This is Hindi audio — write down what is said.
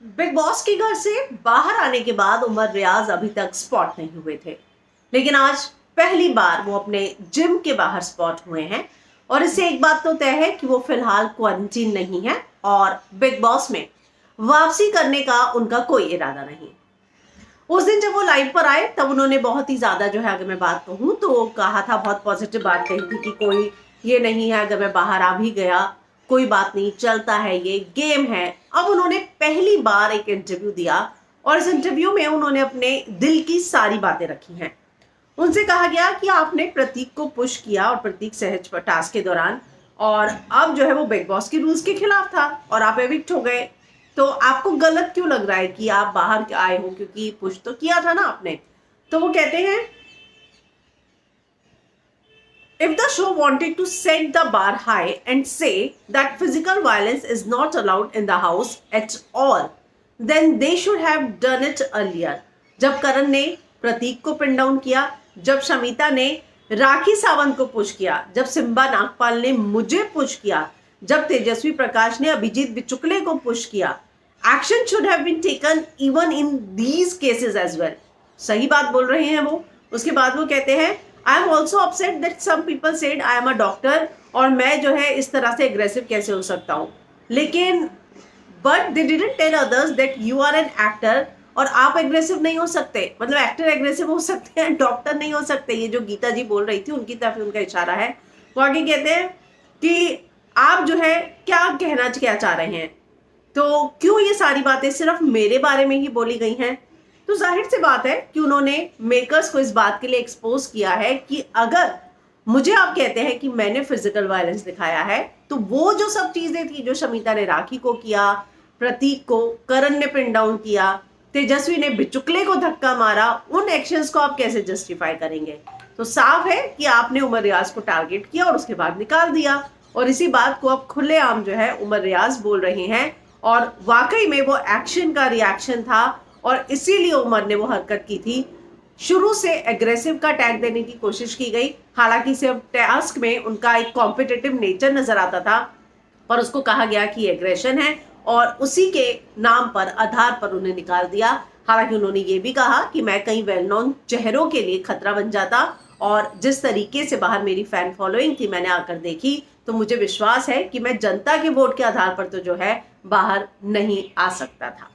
बिग बॉस के घर से बाहर आने के बाद उमर रियाज अभी तक स्पॉट नहीं हुए थे, लेकिन आज पहली बार वो अपने जिम के बाहर स्पॉट हुए हैं। और इससे एक बात तो तय है कि वो फिलहाल क्वारंटीन नहीं है और बिग बॉस में वापसी करने का उनका कोई इरादा नहीं। उस दिन जब वो लाइव पर आए तब उन्होंने बहुत ही ज्यादा जो है, अगर मैं बात कहूँ तो कहा था, बहुत पॉजिटिव बात कही थी कि कोई ये नहीं है, अगर मैं बाहर आ भी गया कोई बात नहीं, चलता है, ये गेम है। अब उन्होंने पहली बार एक इंटरव्यू दिया और इस इंटरव्यू में उन्होंने अपने दिल की सारी बातें रखी हैं। उनसे कहा गया कि आपने प्रतीक को पुश किया और प्रतीक सहज पर टास्क के दौरान, और अब जो है वो बिग बॉस के रूल्स के खिलाफ था और आप एविक्ट हो गए। तो आपको गलत क्यों लग रहा है कि आप बाहर आए हो, क्योंकि पुश तो किया था ना आपने। तो वो कहते हैं, if the show wanted to set the bar high and say that physical violence is not allowed in the house at all, then they should have done it earlier. जब करण ने प्रतीक को पिन डाउन किया, जब शमिता ने राखी सावंत को पुश किया, जब सिम्बा नागपाल ने मुझे पुश किया, जब तेजस्वी प्रकाश ने अभिजीत बिचुकले को पुश किया, action should have been taken even in these cases as well. सही बात बोल रहे हैं वो। उसके बाद वो कहते हैं, I am also upset that some people said I am a doctor, और मैं जो है इस तरह से एग्रेसिव कैसे हो सकता हूँ, लेकिन but they didn't tell others that you are an actor और आप एग्रेसिव नहीं हो सकते। मतलब एक्टर एग्रेसिव हो सकते हैं, डॉक्टर नहीं हो सकते। ये जो गीता जी बोल रही थी उनकी तरफ उनका इशारा है। वो आगे कहते हैं कि आप जो है क्या चाह रहे हैं, तो क्यों ये सारी बातें सिर्फ मेरे बारे में ही बोली गई हैं। तो जाहिर सी बात है कि उन्होंने मेकर्स को इस बात के लिए एक्सपोज किया है कि अगर मुझे आप कहते हैं कि मैंने फिजिकल वायलेंस दिखाया है, तो वो जो सब चीजें थी जो शमिता ने राखी को किया, प्रतीक को करण ने पिन डाउन किया, तेजस्वी ने बिचुकले को धक्का मारा, उन एक्शंस को आप कैसे जस्टिफाई करेंगे। तो साफ है कि आपने उमर रियाज को टारगेट किया और उसके बाद निकाल दिया, और इसी बात को अब खुलेआम जो है उमर रियाज बोल रहे हैं। और वाकई में वो एक्शन का रिएक्शन था और इसीलिए उमर ने वो हरकत की थी। शुरू से एग्रेसिव का टैग देने की कोशिश की गई, हालांकि सिर्फ टास्क में उनका एक कॉम्पिटिटिव नेचर नजर आता था और उसको कहा गया कि एग्रेशन है, और उसी के नाम पर आधार पर उन्हें निकाल दिया। हालांकि उन्होंने ये भी कहा कि मैं कई वेल नोन चेहरों के लिए खतरा बन जाता, और जिस तरीके से बाहर मेरी फैन फॉलोइंग थी मैंने आकर देखी, तो मुझे विश्वास है कि मैं जनता के वोट के आधार पर तो जो है बाहर नहीं आ सकता था।